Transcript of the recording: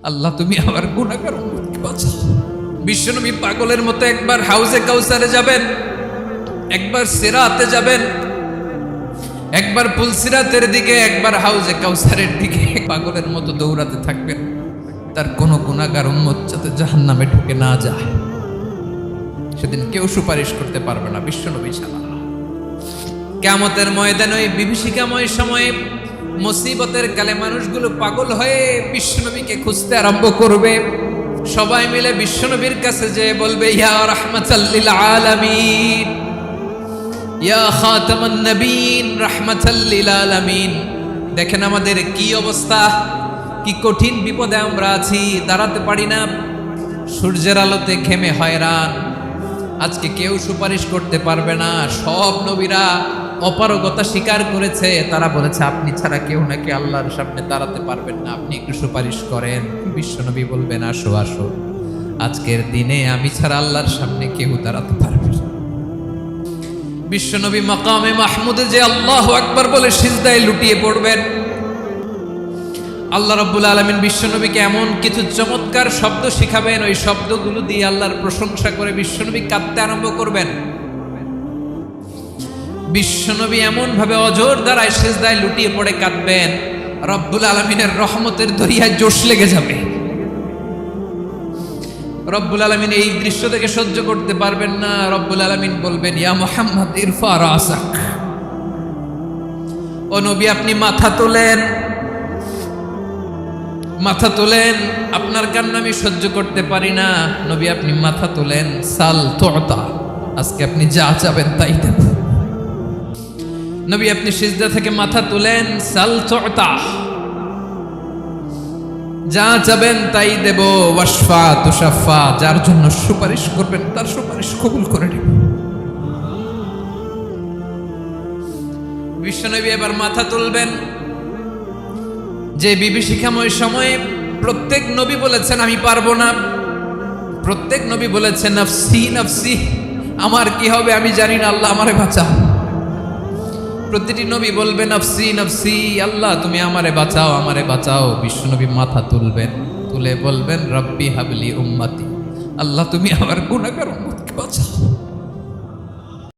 আল্লাহ তুমি আমার গুনাহগার উম্মতকে বাঁচাও। বিশ্বনবী পাগলের মতো একবার হাউজে কাউসারে যাবেন, একবার সিরাতে যাবেন, একবার পুলসিরাতের দিকে, একবার হাউজে কাউসারের দিকে পাগলের মতো দৌড়াতে থাকবেন। তার কোনো গুনাহগার উম্মত যাতে জাহান্নামে ঢুকে না যায়, সেদিন কেউ সুপারিশ করতে পারবে না বিশ্বনবী ছাড়া। কিয়ামতের ময়দানে ওই বিভীষিকাময় সময়ে মুসিবতের কালে মানুষগুলো পাগল হয়ে বিশ্বনবীকে খুঁজতে আরম্ভ করবে। সবাই মিলে বিশ্বনবীর কাছে যেয়ে বলবে, ইয়া রাহমাতাল লিল আলামিন, ইয়া খাতামান নবীন, রাহমাতাল লিল আলামিন। দেখেন আমাদের কি অবস্থা, কি কঠিন বিপদে আমরা আছি, দাঁড়াতে পারি না, সূর্যের আলোতে ঘেমে হয়রান। আজকে কেউ সুপারিশ করতে পারবে না। সব নবীরা অপারগতা স্বীকার করেছে, তারা বলেছে আপনি ছাড়া কেউ নাকি আল্লাহর সামনে দাঁড়াতে পারবেন না, আপনি একটু সুপারিশ করেন। বিশ্বনবী বলবেন, আসো আসো, আজকের দিনে আমি ছাড়া আল্লাহর সামনে কেউ দাঁড়াতে পারবে না। বিশ্বনবী মাকামে মাহমুদে যে আল্লাহু আকবার বলে সিজদায় লুটিয়ে পড়বেন। আল্লাহ রাব্বুল আলামিন বিশ্বনবীকে এমন কিছু চমৎকার শব্দ শিখাবেন, ওই শব্দগুলো দিয়ে আল্লাহর প্রশংসা করে বিশ্বনবী কাঁদতে আরম্ভ করবেন। বিশ্বনবী এমন ভাবে অজর দ্বারায় সিজদায় লুটিয়ে পড়ে কাঁদবেন, রব্বুল আলামিনের রহমতের দরিয়ায় জোশ লেগে যাবে। রব্বুল আলামিন এই দৃশ্য থেকে সহ্য করতে পারবেন না। রব্বুল আলামিন বলবেন, ইয়া মুহাম্মদ ইরফা রাসাক, ও নবী আপনি মাথা তোলেন, মাথা তোলেন, আপনার কান্না আমি সহ্য করতে পারি না। নবী আপনি মাথা তোলেন, সাল তুতা, আজকে আপনি যা চাবেন তাই দেব। নবী আপনি সিজদা থেকে মাথা তুলেন, সাল তুতা, যা চাবেন তাই দেব। ওয়াশফা তুশাফা, যার জন্য সুপারিশ করবেন তার সুপারিশ কবুল করে নেব। বিশ্বনবী এবার মাথা তুলবেন। যে বিভীষিকাময় সময়ে প্রত্যেক নবী বলেছেন আমি পারবো না, প্রত্যেক নবী বলেছেন নফসি নফসি, আমার কি হবে আমি জানি না, আল্লাহ আমারে বাঁচাও। প্রতিটি নবী বলবেন নফসি নফসি, আল্লাহ তুমি আমারে বাঁচাও, আমারে বাঁচাও। বিশ্বনবী মাথা তুলবেন, তুলে বলবেন রব্বি হাবলি উম্মতি, আল্লাহ তুমি আমার গুনাহগার উম্মতকে বাঁচাও।